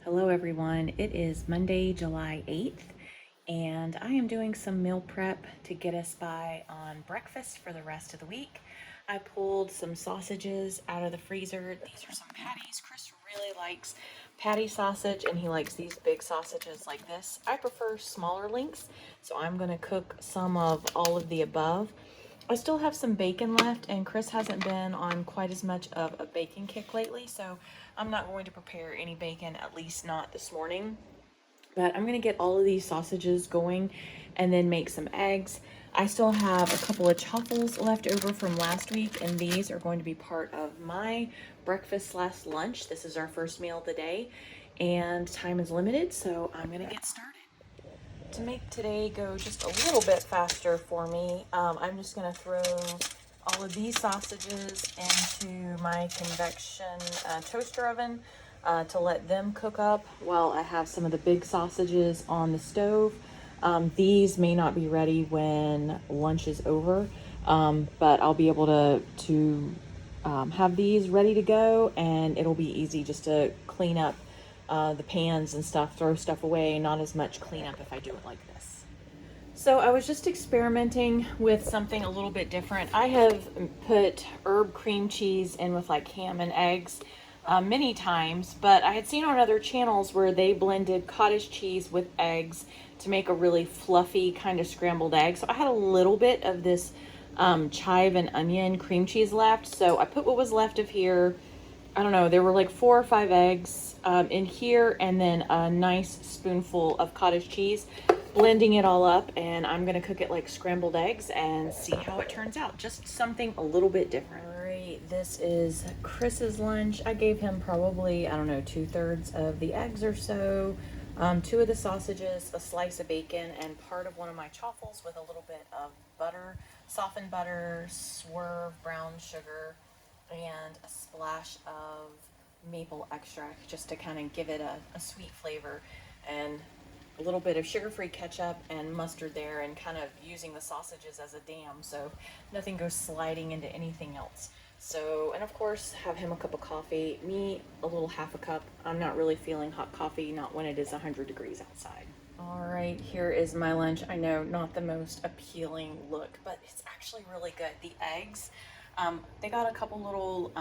Hello everyone, it is Monday, July 8th, and I am doing some meal prep to get us by on breakfast for the rest of the week. I pulled some sausages out of the freezer. These are some patties. Chris really likes patty sausage and he likes these big sausages like this. I prefer smaller links, so I'm going to cook some of all of the above. I still have some bacon left, and Chris hasn't been on quite as much of a bacon kick lately, so I'm not going to prepare any bacon, at least not this morning. But I'm going to get all of these sausages going and then make some eggs. I still have a couple of chaffles left over from last week, and these are going to be part of my breakfast/lunch. This is our first meal of the day, and time is limited, so I'm going to get started. To make today go just a little bit faster for me, I'm just going to throw all of these sausages into my convection toaster oven to let them cook up while I have some of the big sausages on the stove. These may not be ready when lunch is over, but I'll be able to have these ready to go, and it'll be easy just to clean up the pans and stuff, throw stuff away, not as much cleanup if I do it like this. So I was just experimenting with something a little bit different. I have put herb cream cheese in with like ham and eggs many times, but I had seen on other channels where they blended cottage cheese with eggs to make a really fluffy kind of scrambled egg. So I had a little bit of this chive and onion cream cheese left, so I put what was left of here. I don't know, there were like 4 or 5 eggs in here, and then a nice spoonful of cottage cheese, blending it all up, and I'm gonna cook it like scrambled eggs and see how it turns out. Just something a little bit different. All right, this is Chris's lunch. I gave him probably, I don't know, 2/3 of the eggs or so, 2 of the sausages, a slice of bacon, and part of one of my chaffles with a little bit of butter, softened butter, swerve brown sugar, and a splash of maple extract just to kind of give it a sweet flavor, and a little bit of sugar-free ketchup and mustard there, and kind of using the sausages as a dam so nothing goes sliding into anything else. So, and of course, have him a cup of coffee, me a little half a cup. I'm not really feeling hot coffee, not when it is 100 degrees outside. All right, here is my lunch. I know, not the most appealing look, but it's actually really good. The eggs, they got a couple little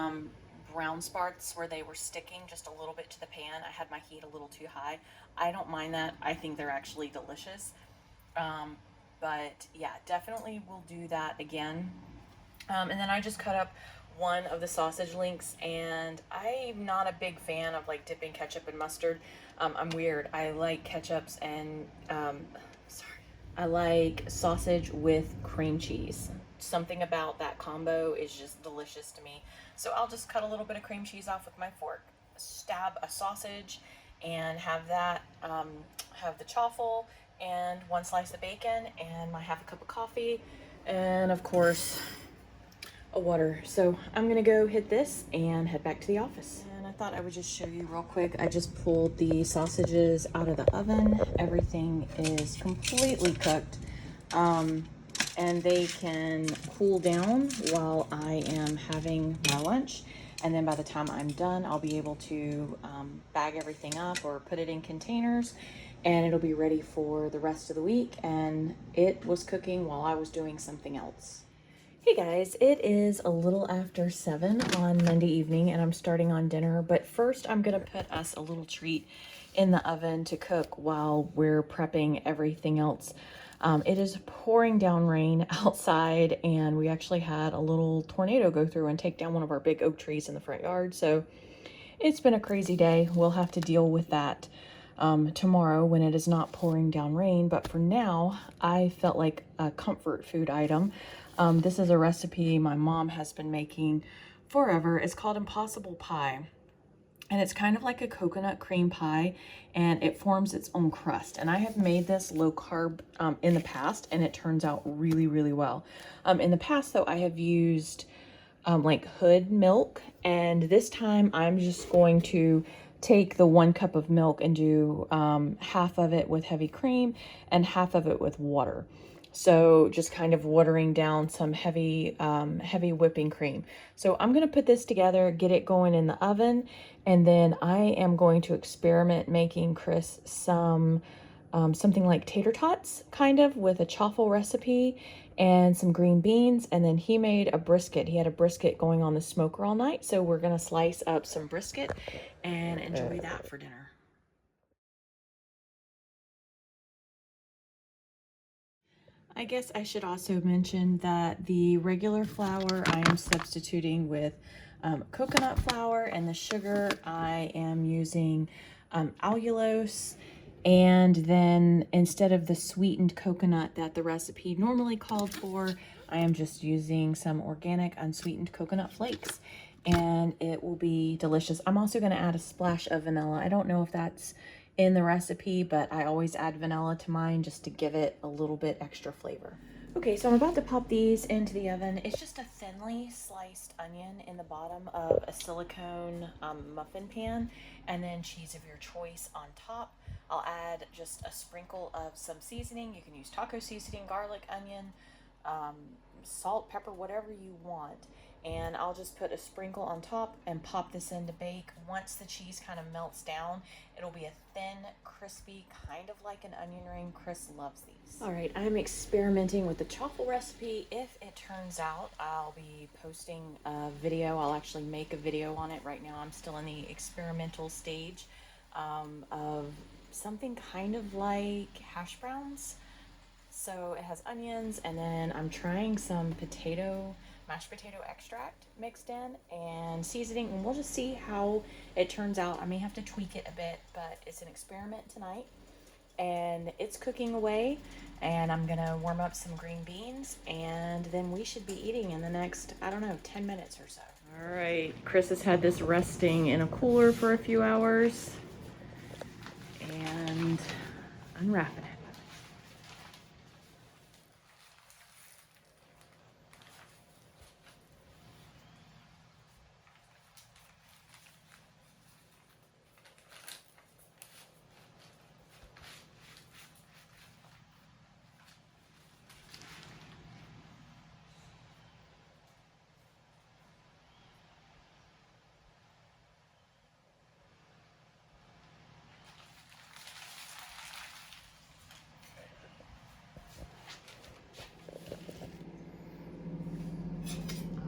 brown spots where they were sticking just a little bit to the pan. I had my heat a little too high. I don't mind that. I think they're actually delicious. But yeah, definitely will do that again. And then I just cut up one of the sausage links, and I'm not a big fan of like dipping ketchup and mustard. I'm weird. I like ketchups and I like sausage with cream cheese. Something about that combo is just delicious to me. So I'll just cut a little bit of cream cheese off with my fork, stab a sausage, and have that, have the chaffle and 1 slice of bacon and my half a cup of coffee, and of course a water. So I'm gonna go hit this and head back to the office. And I thought I would just show you real quick. I just pulled the sausages out of the oven. Everything is completely cooked. And they can cool down while I am having my lunch. And then by the time I'm done, I'll be able to bag everything up or put it in containers, and it'll be ready for the rest of the week. And it was cooking while I was doing something else. Hey guys, it is a little after 7 on Monday evening, and I'm starting on dinner. But first, I'm gonna put us a little treat in the oven to cook while we're prepping everything else. It is pouring down rain outside, and we actually had a little tornado go through and take down one of our big oak trees in the front yard. So it's been a crazy day. We'll have to deal with that tomorrow when it is not pouring down rain. But for now, I felt like a comfort food item. This is a recipe my mom has been making forever. It's called Impossible Pie. And it's kind of like a coconut cream pie, and it forms its own crust. And I have made this low carb in the past, and it turns out really, really well. In the past, though, I have used like Hood milk, and this time I'm just going to take the 1 cup of milk and do half of it with heavy cream and half of it with water. So just kind of watering down some heavy, heavy whipping cream. So I'm going to put this together, get it going in the oven, and then I am going to experiment making Chris some something like tater tots, kind of, with a chaffle recipe and some green beans. And then he made a brisket. He had a brisket going on the smoker all night. So we're going to slice up some brisket and enjoy that for dinner. I guess I should also mention that the regular flour I am substituting with coconut flour, and the sugar I am using allulose. And then instead of the sweetened coconut that the recipe normally called for, I am just using some organic unsweetened coconut flakes, and it will be delicious. I'm also going to add a splash of vanilla. I don't know if that's in the recipe, but I always add vanilla to mine just to give it a little bit extra flavor. Okay, so I'm about to pop these into the oven. It's just a thinly sliced onion in the bottom of a silicone muffin pan, and then cheese of your choice on top. I'll add just a sprinkle of some seasoning. You can use taco seasoning, garlic, onion, salt, pepper, whatever you want. And I'll just put a sprinkle on top and pop this in to bake. Once the cheese kind of melts down, it'll be a thin, crispy, kind of like an onion ring. Chris loves these. All right, I'm experimenting with the chaffle recipe. If it turns out, I'll be posting a video. I'll actually make a video on it. Right now, I'm still in the experimental stage of something kind of like hash browns. So it has onions, and then I'm trying some mashed potato extract mixed in and seasoning, and we'll just see how it turns out. I may have to tweak it a bit, but it's an experiment tonight, and it's cooking away, and I'm gonna warm up some green beans, and then we should be eating in the next, I don't know, 10 minutes or so. All right, Chris has had this resting in a cooler for a few hours, and unwrapping it.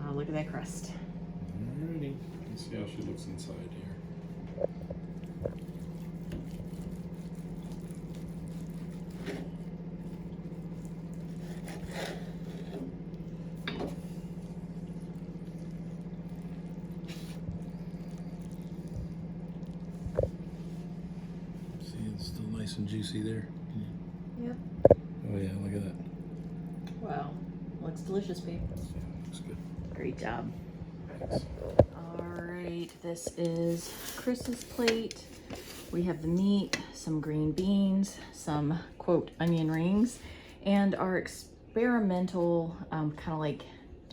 Oh, look at that crust. Alrighty, let's see how she looks inside here. See, it's still nice and juicy there. Yep. Oh yeah, look at that. Wow. Looks delicious, babe. Yeah, looks good. Great job. Thanks. All right, this is Chris's plate. We have the meat, some green beans, some, quote, onion rings, and our experimental kind of like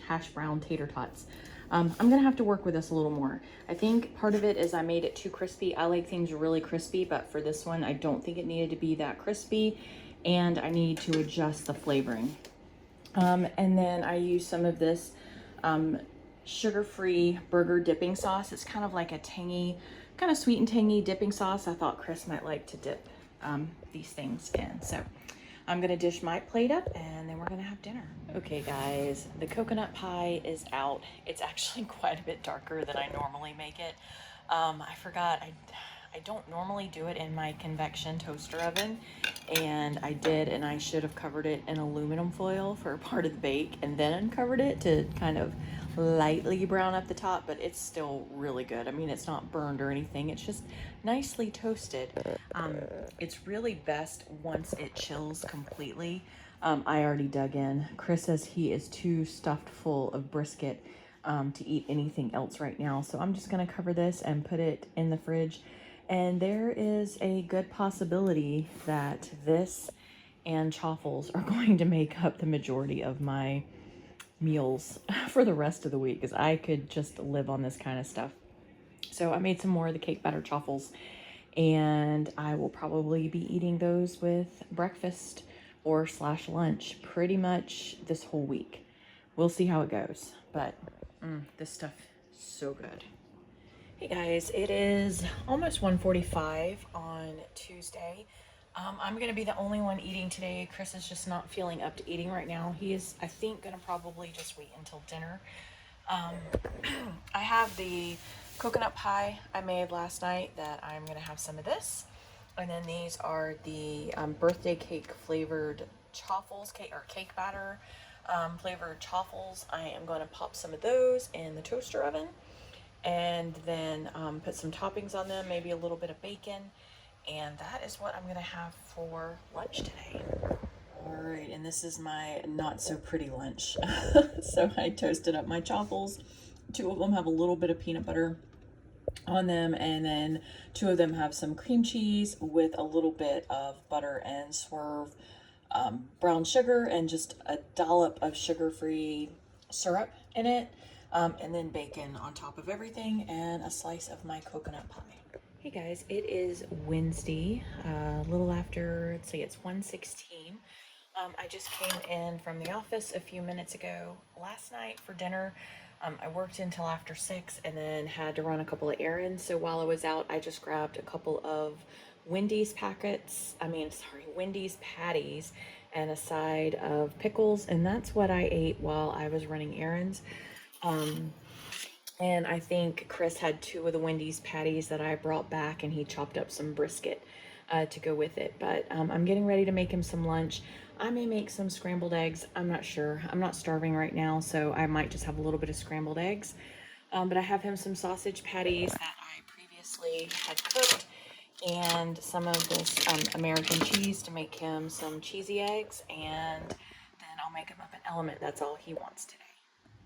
hash brown tater tots. I'm gonna have to work with this a little more. I think part of it is I made it too crispy. I like things really crispy, but for this one, I don't think it needed to be that crispy, and I need to adjust the flavoring. And then I use some of this sugar-free burger dipping sauce. It's kind of like a tangy, kind of sweet and tangy dipping sauce. I thought Chris might like to dip these things in. So I'm gonna dish my plate up, and then we're gonna have dinner. Okay guys, the coconut pie is out. It's actually quite a bit darker than I normally make it. I forgot, I don't normally do it in my convection toaster oven, and I did, and I should have covered it in aluminum foil for part of the bake and then uncovered it to kind of lightly brown up the top, but it's still really good. I mean, it's not burned or anything, it's just nicely toasted. It's really best once it chills completely. I already dug in. Chris says he is too stuffed full of brisket to eat anything else right now, so I'm just gonna cover this and put it in the fridge. And there is a good possibility that this and chaffles are going to make up the majority of my meals for the rest of the week, because I could just live on this kind of stuff. So I made some more of the cake batter chaffles, and I will probably be eating those with breakfast or slash lunch pretty much this whole week. We'll see how it goes, but this stuff is so good. Hey guys, it is almost 1:45 on Tuesday. I'm gonna be the only one eating today. Chris is just not feeling up to eating right now. He is, I think, gonna probably just wait until dinner. I have the coconut pie I made last night that I'm gonna have some of this. And then these are the birthday cake flavored chaffles, cake batter flavored chaffles. I am going to pop some of those in the toaster oven and then put some toppings on them, maybe a little bit of bacon. And that is what I'm going to have for lunch today. All right, and this is my not so pretty lunch. So I toasted up my chaffles. 2 of them have a little bit of peanut butter on them, and then 2 of them have some cream cheese with a little bit of butter and swerve brown sugar and just a dollop of sugar-free syrup in it, and then bacon on top of everything, and a slice of my coconut pie. Hey guys, it is Wednesday, a little after, let's see, it's 1:16. I just came in from the office a few minutes ago. Last night for dinner, I worked until after 6 and then had to run a couple of errands. So while I was out, I just grabbed a couple of Wendy's Wendy's patties and a side of pickles. And that's what I ate while I was running errands. And I think Chris had 2 of the Wendy's patties that I brought back, and he chopped up some brisket to go with it. But I'm getting ready to make him some lunch. I may make some scrambled eggs. I'm not sure. I'm not starving right now, so I might just have a little bit of scrambled eggs. But I have him some sausage patties that I previously had cooked, and some of this American cheese to make him some cheesy eggs, and then I'll make him up an element. That's all he wants today.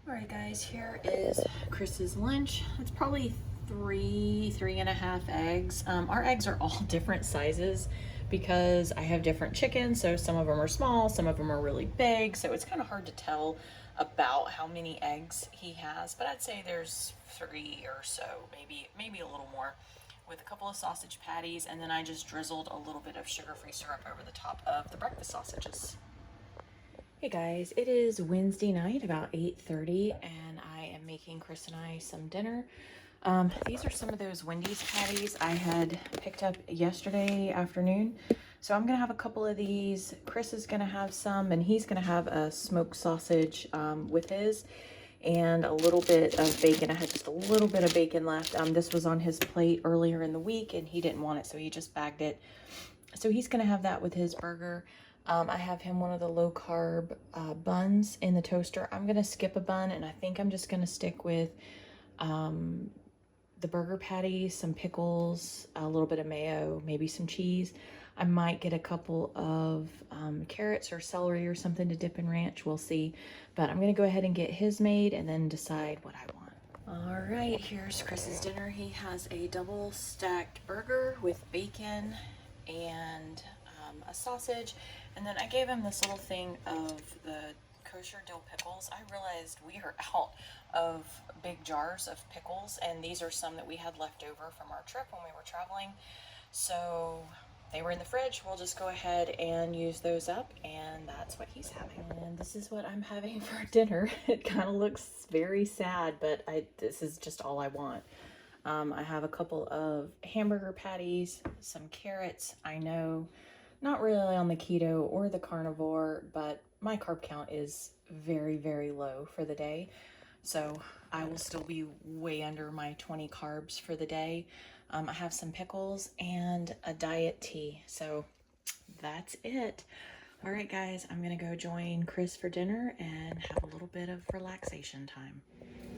All right, guys, here is Chris's lunch. It's probably 3.5 eggs. Our eggs are all different sizes because I have different chickens. So some of them are small, some of them are really big. So it's kind of hard to tell about how many eggs he has, but I'd say there's 3 or so, maybe a little more, with a couple of sausage patties. And then I just drizzled a little bit of sugar-free syrup over the top of the breakfast sausages. Hey guys, it is Wednesday night, about 8:30, and I am making Chris and I some dinner. These are some of those Wendy's patties I had picked up yesterday afternoon. So I'm gonna have a couple of these. Chris is gonna have some, and he's gonna have a smoked sausage with his, and a little bit of bacon. I had just a little bit of bacon left. This was on his plate earlier in the week, and he didn't want it, so he just bagged it. So he's gonna have that with his burger. I have him one of the low carb buns in the toaster. I'm gonna skip a bun, and I think I'm just gonna stick with the burger patty, some pickles, a little bit of mayo, maybe some cheese. I might get a couple of carrots or celery or something to dip in ranch. We'll see. But I'm gonna go ahead and get his made and then decide what I want. All right, here's Chris's dinner. He has a double stacked burger with bacon and a sausage, and then I gave him this little thing of the kosher dill pickles. I realized we are out of big jars of pickles, and these are some that we had left over from our trip when we were traveling, so they were in the fridge. We'll just go ahead and use those up, and that's what he's having. And this is what I'm having for dinner. It kind of looks very sad, but this is just all I want. I have a couple of hamburger patties, some carrots. I know, not really on the keto or the carnivore, but my carb count is very, very low for the day. So I will still be way under my 20 carbs for the day. I have some pickles and a diet tea. So that's it. All right, guys, I'm going to go join Chris for dinner and have a little bit of relaxation time.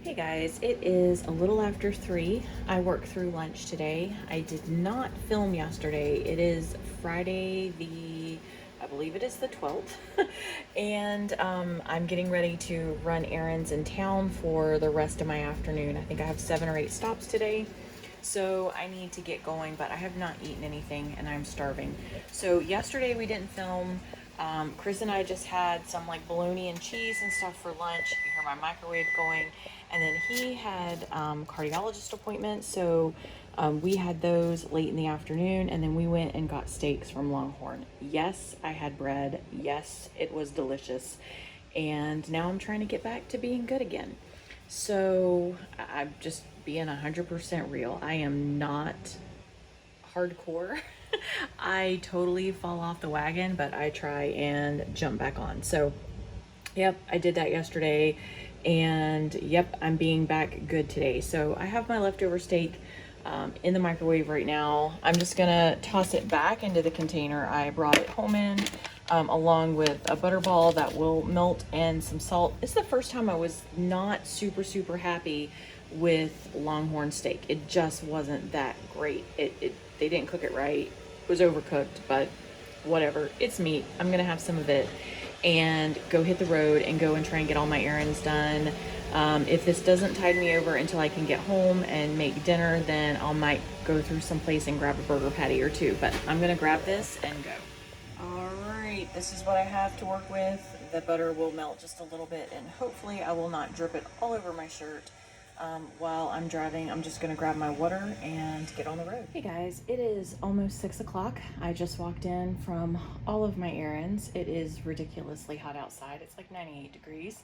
Hey guys, it is a little after 3. I worked through lunch today. I did not film yesterday. It is Friday I believe it is the 12th. And I'm getting ready to run errands in town for the rest of my afternoon. I think I have 7 or 8 stops today. So I need to get going, but I have not eaten anything and I'm starving. So yesterday we didn't film. Chris and I just had some like bologna and cheese and stuff for lunch. You hear my microwave going. And then he had cardiologist appointment, so We had those late in the afternoon, and then we went and got steaks from Longhorn. Yes, I had bread. Yes, it was delicious. And now I'm trying to get back to being good again. So I'm just being 100% real. I am not hardcore. I totally fall off the wagon, but I try and jump back on. So, yep, I did that yesterday. And yep, I'm being back good today. So I have my leftover steak in the microwave right now. I'm just gonna toss it back into the container I brought it home in, along with a butterball that will melt and some salt. This is the first time I was not super happy with Longhorn steak. It just wasn't that great. They didn't cook it right. It was overcooked, but whatever. It's meat. I'm gonna have some of it and go hit the road and go and try and get all my errands done. If this doesn't tide me over until I can get home and make dinner, then I might go through someplace and grab a burger patty or two. But I'm gonna grab this and go. All right, this is what I have to work with. The butter will melt just a little bit, and hopefully I will not drip it all over my shirt. While I'm driving, I'm just gonna grab my water and get on the road. Hey guys, it is almost 6 o'clock. I just walked in from all of my errands. It is ridiculously hot outside. It's like 98 degrees.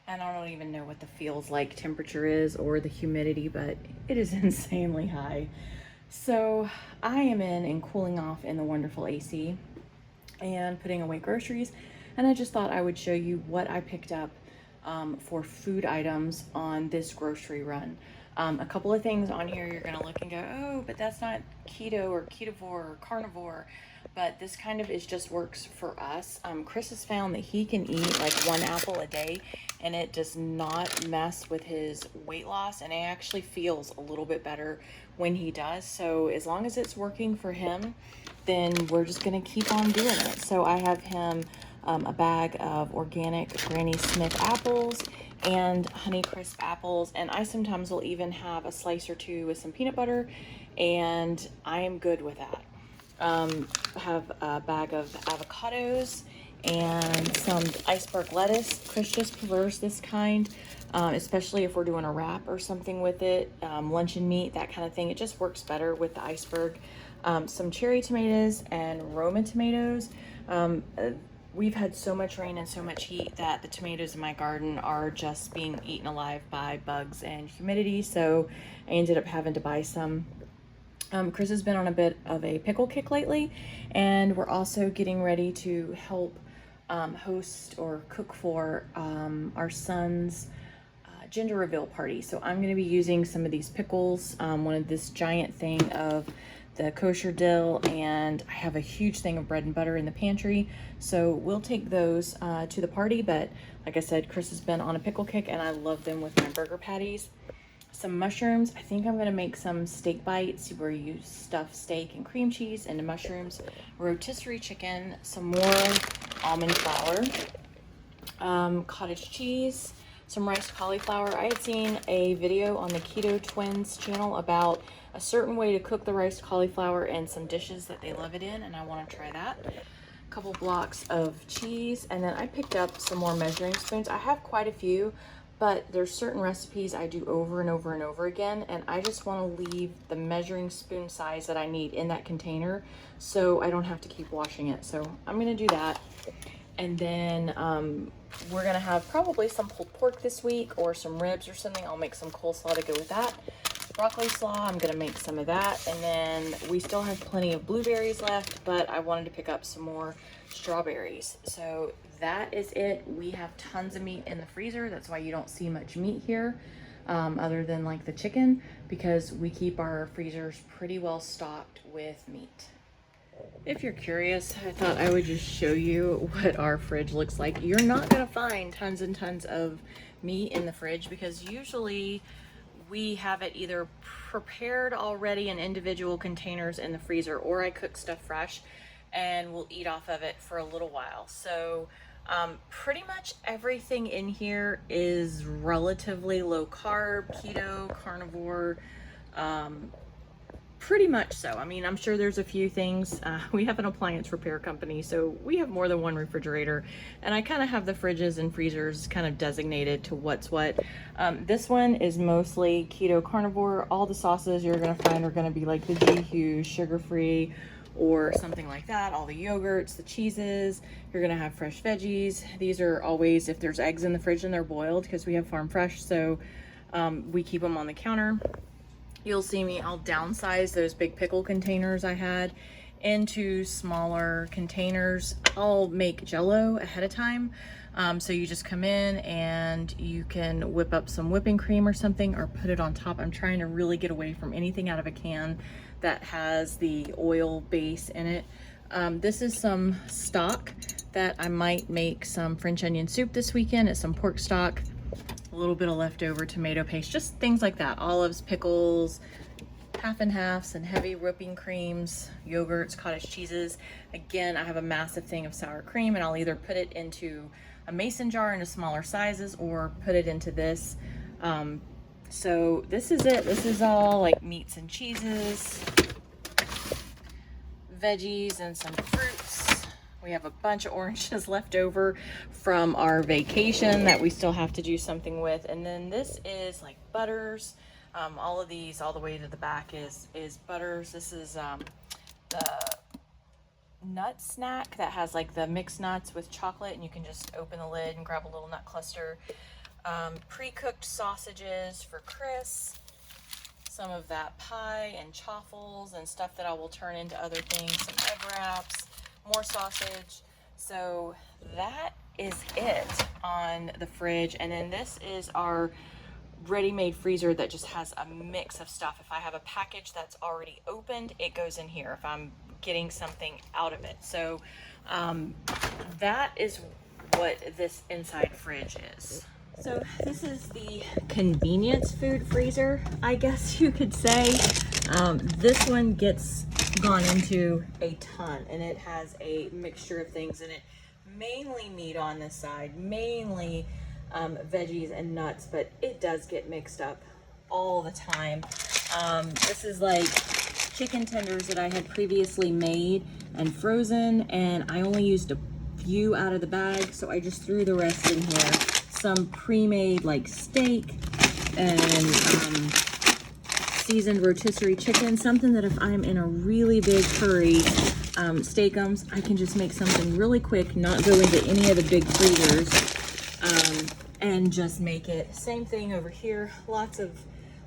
And I don't even know what the feels like temperature is or the humidity, but it is insanely high. So I am in and cooling off in the wonderful AC and putting away groceries. And I just thought I would show you what I picked up for food items on this grocery run. A couple of things on here you're gonna look and go, oh, but that's not keto or ketovore or carnivore. But this kind of just works for us. Chris has found that he can eat like 1 apple a day and it does not mess with his weight loss, and it actually feels a little bit better when he does. So as long as it's working for him, then we're just gonna keep on doing it. So I have him a bag of organic Granny Smith apples and Honeycrisp apples, and I sometimes will even have a slice or two with some peanut butter, and I am good with that. I have a bag of avocados and some iceberg lettuce. Chris just prefers this kind, especially if we're doing a wrap or something with it, luncheon meat, that kind of thing. It just works better with the iceberg. Some cherry tomatoes and Roma tomatoes. We've had so much rain and so much heat that the tomatoes in my garden are just being eaten alive by bugs and humidity, so I ended up having to buy some. Chris has been on a bit of a pickle kick lately, and we're also getting ready to help host or cook for our son's gender reveal party. So I'm going to be using some of these pickles, one of this giant thing of the kosher dill, and I have a huge thing of bread and butter in the pantry, so we'll take those to the party. But like I said, Chris has been on a pickle kick and I love them with my burger patties. Some mushrooms. I think I'm going to make some steak bites where you stuff steak and cream cheese into mushrooms, rotisserie chicken, some more almond flour, cottage cheese, some riced cauliflower. I had seen a video on the Keto Twins channel about a certain way to cook the riced cauliflower and some dishes that they love it in, and I want to try that. A couple blocks of cheese, and then I picked up some more measuring spoons. I have quite a few, but there's certain recipes I do over and over and over again, and I just want to leave the measuring spoon size that I need in that container so I don't have to keep washing it. So I'm going to do that. And then we're going to have probably some pulled pork this week or some ribs or something. I'll make some coleslaw to go with that. Broccoli slaw, I'm going to make some of that. And then we still have plenty of blueberries left, but I wanted to pick up some more strawberries. So that is it. We have tons of meat in the freezer. That's why you don't see much meat here, other than like the chicken, because we keep our freezers pretty well stocked with meat. If you're curious, I thought I would just show you what our fridge looks like. You're not gonna find tons and tons of meat in the fridge because usually we have it either prepared already in individual containers in the freezer, or I cook stuff fresh and we'll eat off of it for a little while. So pretty much everything in here is relatively low carb, keto, carnivore, Pretty much so. I mean, I'm sure there's a few things. We have an appliance repair company, so we have more than one refrigerator, and I kind of have the fridges and freezers kind of designated to what's what. This one is mostly keto carnivore. All the sauces you're going to find are going to be like the G Hughes sugar-free or something like that. All the yogurts, the cheeses, you're going to have fresh veggies. These are always, if there's eggs in the fridge and they're boiled, because we have farm fresh, so we keep them on the counter. You'll see me, I'll downsize those big pickle containers I had into smaller containers. I'll make Jell-O ahead of time. So you just come in and you can whip up some whipping cream or something, or put it on top. I'm trying to really get away from anything out of a can that has the oil base in it. This is some stock that I might make some French onion soup this weekend. It's some pork stock, a little bit of leftover tomato paste, just things like that. Olives, pickles, half and halves, and heavy whipping creams, yogurts, cottage cheeses. Again, I have a massive thing of sour cream, and I'll either put it into a mason jar into smaller sizes or put it into this. So this is it. This is all like meats and cheeses, veggies, and some fruits. We have a bunch of oranges left over from our vacation that we still have to do something with. And then this is like butters. All of these, all the way to the back is butters. This is the nut snack that has like the mixed nuts with chocolate, and you can just open the lid and grab a little nut cluster. Pre-cooked sausages for Chris. Some of that pie and chaffles and stuff that I will turn into other things. Some egg wraps, more sausage. So that is it on the fridge. And then this is our ready-made freezer that just has a mix of stuff. If I have a package that's already opened, it goes in here if I'm getting something out of it. So that is what this inside fridge is. So this is the convenience food freezer, I guess you could say. This one gets gone into a ton, and it has a mixture of things in it. Mainly meat on this side, mainly veggies and nuts, but it does get mixed up all the time. This is like chicken tenders that I had previously made and frozen, and I only used a few out of the bag, so I just threw the rest in here. Some pre-made like steak and seasoned rotisserie chicken, something that if I'm in a really big hurry, steakums, I can just make something really quick, not go into any of the big freezers, and just make it. Same thing over here, lots of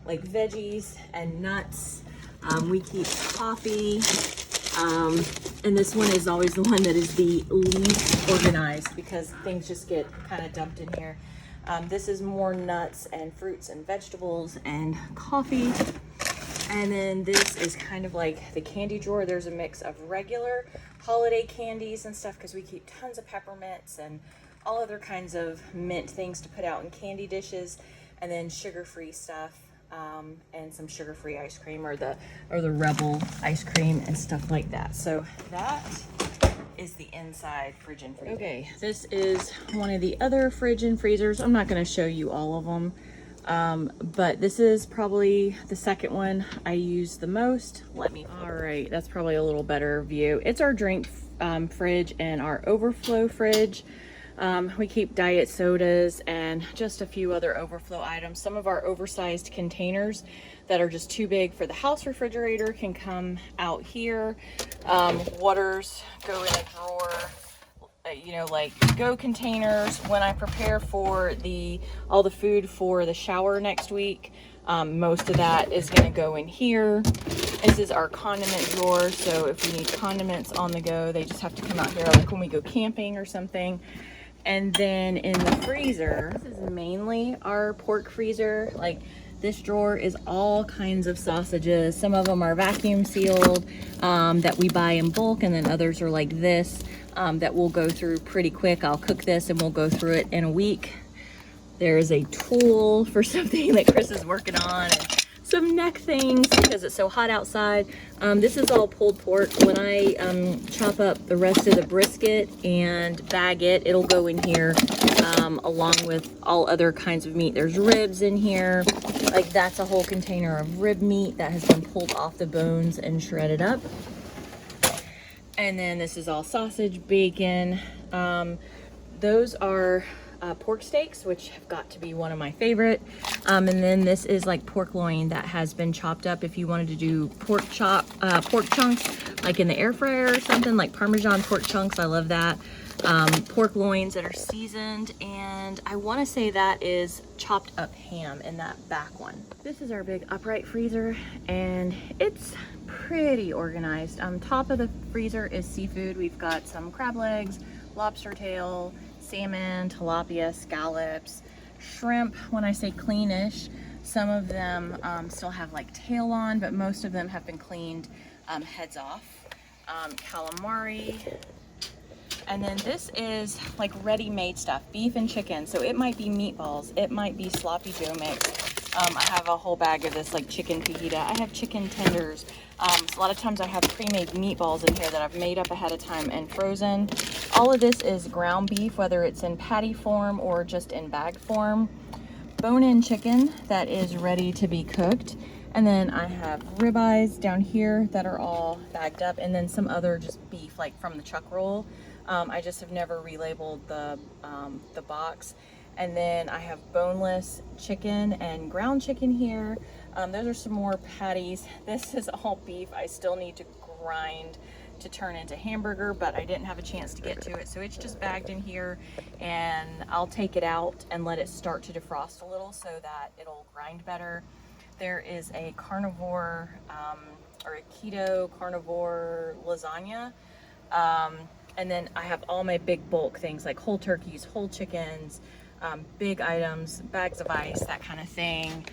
like veggies and nuts. We keep coffee, and this one is always the one that is the least organized because things just get kind of dumped in here. This is more nuts and fruits and vegetables and coffee. And then this is kind of like the candy drawer. There's a mix of regular holiday candies and stuff because we keep tons of peppermints and all other kinds of mint things to put out in candy dishes, and then sugar-free stuff. And some sugar-free ice cream or the Rebel ice cream and stuff like that. So that is the inside fridge and freezer. Okay, this is one of the other fridge and freezers. I'm not going to show you all of them, but this is probably the second one I use the most. All right, that's probably a little better view. It's our drink fridge and our overflow fridge. We keep diet sodas and just a few other overflow items. Some of our oversized containers that are just too big for the house refrigerator can come out here. Waters go in a drawer, like go containers. When I prepare for all the food for the shower next week, most of that is going to go in here. This is our condiment drawer, so if we need condiments on the go, they just have to come out here, like when we go camping or something. And then in the freezer, this is mainly our pork freezer. Like this drawer is all kinds of sausages. Some of them are vacuum sealed that we buy in bulk, and then others are like this that we'll go through pretty quick. I'll cook this and we'll go through it in a week. There is a tool for something that Chris is working on, and some neck things because it's so hot outside. This is all pulled pork. When I chop up the rest of the brisket and bag it, it'll go in here along with all other kinds of meat. There's ribs in here. Like that's a whole container of rib meat that has been pulled off the bones and shredded up. And then this is all sausage, bacon. Those are pork steaks, which have got to be one of my favorite. And then this is like pork loin that has been chopped up. If you wanted to do pork chunks, like in the air fryer or something, like Parmesan pork chunks, I love that. Pork loins that are seasoned, and I want to say that is chopped up ham in that back one. This is our big upright freezer, and it's pretty organized. Top of the freezer is seafood. We've got some crab legs, lobster tail, salmon, tilapia, scallops, shrimp. When I say cleanish, some of them still have like tail on, but most of them have been cleaned heads off. Calamari. And then this is like ready-made stuff, beef and chicken. So it might be meatballs, it might be sloppy Joe mix. I have a whole bag of this like chicken fajita. I have chicken tenders. So a lot of times I have pre-made meatballs in here that I've made up ahead of time and frozen. All of this is ground beef, whether it's in patty form or just in bag form. Bone-in chicken that is ready to be cooked. And then I have ribeyes down here that are all bagged up, and then some other just beef like from the chuck roll. I just have never relabeled the box. And then I have boneless chicken and ground chicken here. Those are some more patties. This is all beef. I still need to grind to turn into hamburger, but I didn't have a chance to get to it. So it's just bagged in here, and I'll take it out and let it start to defrost a little so that it'll grind better. There is a carnivore or a keto carnivore lasagna. And then I have all my big bulk things like whole turkeys, whole chickens, big items, bags of ice, that kind of thing.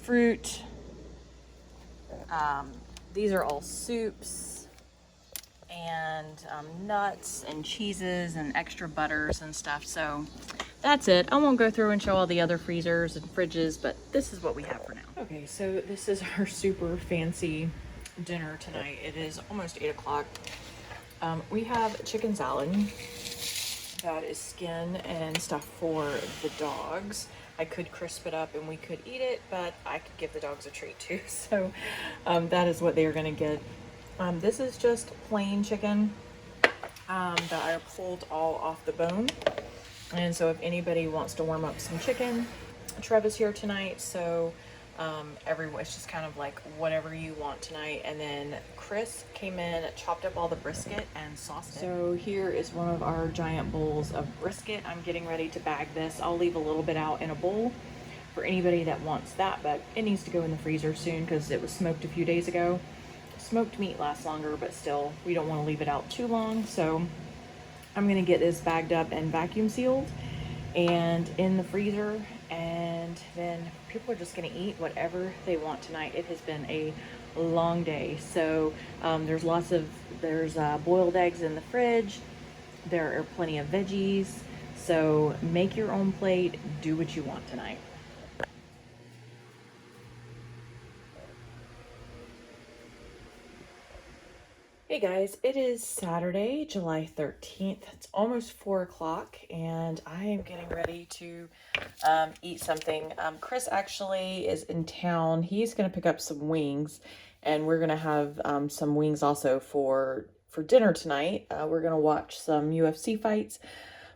Fruit. These are all soups and nuts and cheeses and extra butters and stuff. So that's it. I won't go through and show all the other freezers and fridges, but this is what we have for now. Okay, so this is our super fancy dinner tonight. It is almost 8 o'clock. We have chicken salad that is skin and stuff for the dogs. I could crisp it up and we could eat it, but I could give the dogs a treat too. So that is what they are going to get. This is just plain chicken that I pulled all off the bone. And so if anybody wants to warm up some chicken, Trev is here tonight. So it's just kind of like whatever you want tonight. And then Chris came in, chopped up all the brisket and sauced it. So here is one of our giant bowls of brisket. I'm getting ready to bag this. I'll leave a little bit out in a bowl for anybody that wants that, but it needs to go in the freezer soon because it was smoked a few days ago. Smoked meat lasts longer, but still we don't want to leave it out too long. So I'm going to get this bagged up and vacuum sealed and in the freezer, and then people are just going to eat whatever they want tonight. It has been a long day. So there's boiled eggs in the fridge. There are plenty of veggies. So make your own plate, do what you want tonight. Hey guys, it is Saturday, July 13th. It's almost 4 o'clock and I am getting ready to eat something. Chris actually is in town. He's going to pick up some wings, and we're going to have some wings also for dinner tonight. We're going to watch some UFC fights,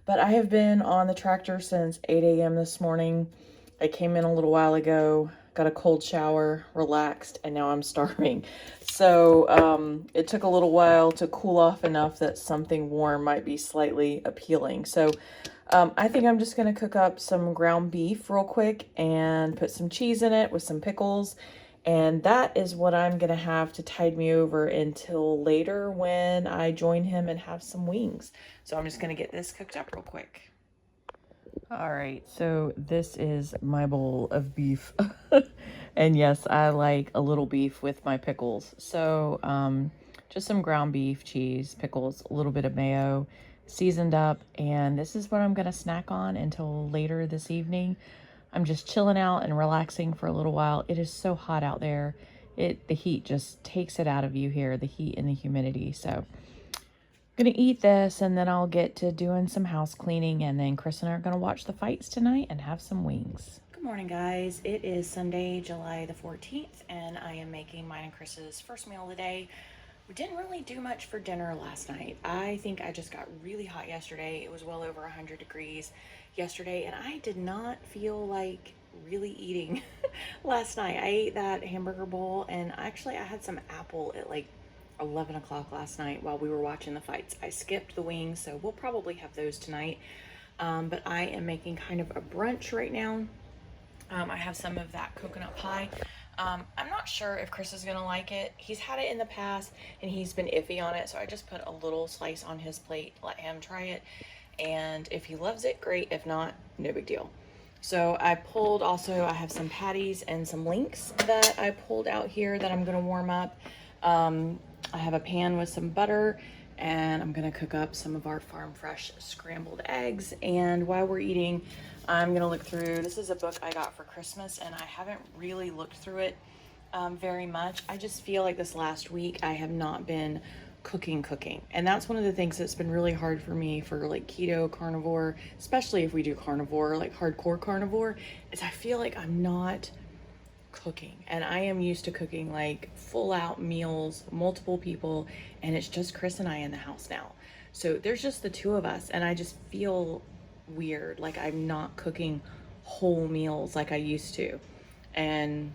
but I have been on the tractor since 8 a.m. this morning. I came in a little while ago, got a cold shower, relaxed, and now I'm starving. So it took a little while to cool off enough that something warm might be slightly appealing. So I think I'm just going to cook up some ground beef real quick and put some cheese in it with some pickles. And that is what I'm going to have to tide me over until later when I join him and have some wings. So I'm just going to get this cooked up real quick. All right, so this is my bowl of beef. And yes, I like a little beef with my pickles. So just some ground beef, cheese, pickles, a little bit of mayo, seasoned up. And this is what I'm going to snack on until later this evening. I'm just chilling out and relaxing for a little while. It is so hot out there. The heat just takes it out of you here, the heat and the humidity. So I'm gonna eat this and then I'll get to doing some house cleaning, and then Chris and I are gonna watch the fights tonight and have some wings. Good morning, guys. It is Sunday, July the 14th, and I am making mine and Chris's first meal of the day. We didn't really do much for dinner last night. I think I just got really hot yesterday. It was well over 100 degrees yesterday, and I did not feel like really eating last night. I ate that hamburger bowl, and actually I had some apple at like 11 o'clock last night while we were watching the fights. I skipped the wings, so we'll probably have those tonight. But I am making kind of a brunch right now. I have some of that coconut pie. I'm not sure if Chris is gonna like it. He's had it in the past and he's been iffy on it, so I just put a little slice on his plate, let him try it, and if he loves it, great. If not, no big deal. So I have some patties and some links that I pulled out here that I'm gonna warm up. I have a pan with some butter, and I'm gonna cook up some of our farm fresh scrambled eggs. And while we're eating, I'm gonna look through, this is a book I got for Christmas, and I haven't really looked through it very much. I just feel like this last week I have not been cooking. And that's one of the things that's been really hard for me for like keto, carnivore, especially if we do carnivore, like hardcore carnivore, is I feel like I'm not cooking. And I am used to cooking like full out meals, multiple people, and it's just Chris and I in the house now. So there's just the two of us, and I just feel weird, like I'm not cooking whole meals like I used to. And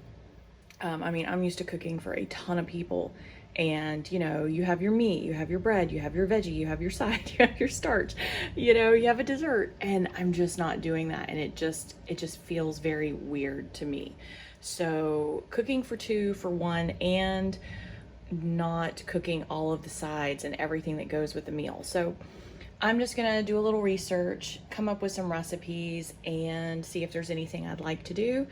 I mean, I'm used to cooking for a ton of people, and you know, you have your meat, you have your bread, you have your veggie, you have your side, you have your starch, you know, you have a dessert, and I'm just not doing that, and it just feels very weird to me. So cooking for two for one, and not cooking all of the sides and everything that goes with the meal. So I'm just gonna do a little research, come up with some recipes, and see if there's anything I'd like to do,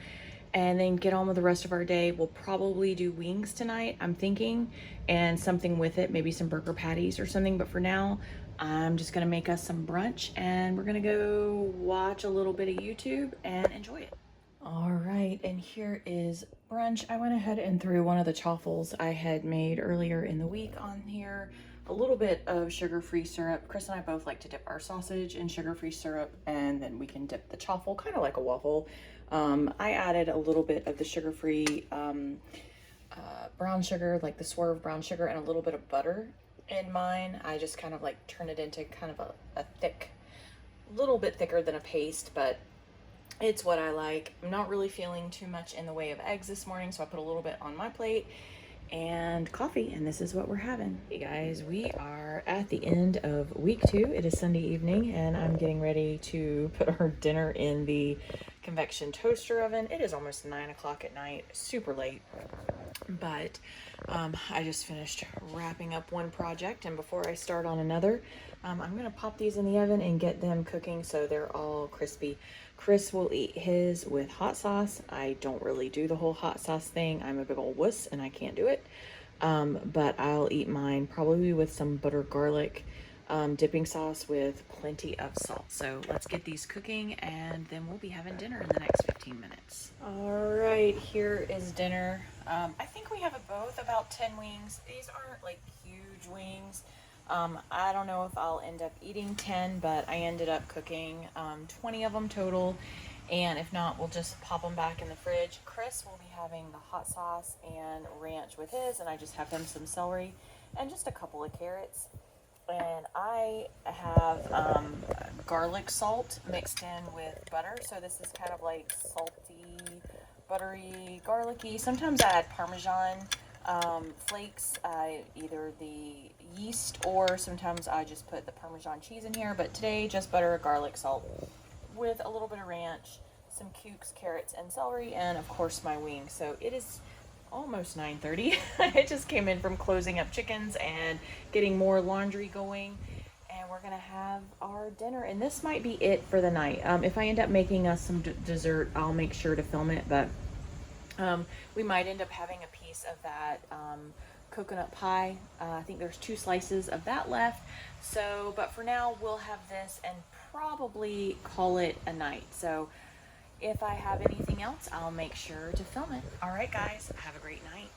and then get on with the rest of our day. We'll probably do wings tonight, I'm thinking, and something with it, maybe some burger patties or something. But for now, I'm just gonna make us some brunch, and we're gonna go watch a little bit of YouTube and enjoy it. All right, and here is brunch. I went ahead and threw one of the chaffles I had made earlier in the week on here, a little bit of sugar-free syrup. Chris and I both like to dip our sausage in sugar-free syrup, and then we can dip the chaffle, kind of like a waffle. I added a little bit of the sugar-free brown sugar, like the Swerve brown sugar, and a little bit of butter in mine. I just kind of like turn it into kind of a thick, little bit thicker than a paste, but it's what I like. I'm not really feeling too much in the way of eggs this morning, so I put a little bit on my plate and coffee, and this is what we're having. Hey guys, we are at the end of week 2. It is Sunday evening, and I'm getting ready to put our dinner in the convection toaster oven. It is almost 9 o'clock at night, super late, but I just finished wrapping up one project, and before I start on another, I'm gonna pop these in the oven and get them cooking so they're all crispy. Chris will eat his with hot sauce. I don't really do the whole hot sauce thing. I'm a big old wuss and I can't do it. But I'll eat mine probably with some butter garlic dipping sauce with plenty of salt. So let's get these cooking, and then we'll be having dinner in the next 15 minutes. All right, here is dinner. I think we have both about 10 wings. These aren't like huge wings. I don't know if I'll end up eating 10, but I ended up cooking 20 of them total, and if not, we'll just pop them back in the fridge. Chris will be having the hot sauce and ranch with his, and I just have him some celery and just a couple of carrots. And I have garlic salt mixed in with butter, so this is kind of like salty, buttery, garlicky. Sometimes I add Parmesan flakes, either the yeast, or sometimes I just put the Parmesan cheese in here, but today just butter, garlic, salt with a little bit of ranch, some cukes, carrots, and celery, and of course my wings. So it is almost 9:30. I just came in from closing up chickens and getting more laundry going, and we're gonna have our dinner, and this might be it for the night. If I end up making us some dessert, I'll make sure to film it, but we might end up having a piece of that coconut pie. I think there's 2 slices of that left. So, but for now, we'll have this and probably call it a night. So if I have anything else, I'll make sure to film it. All right, guys, have a great night.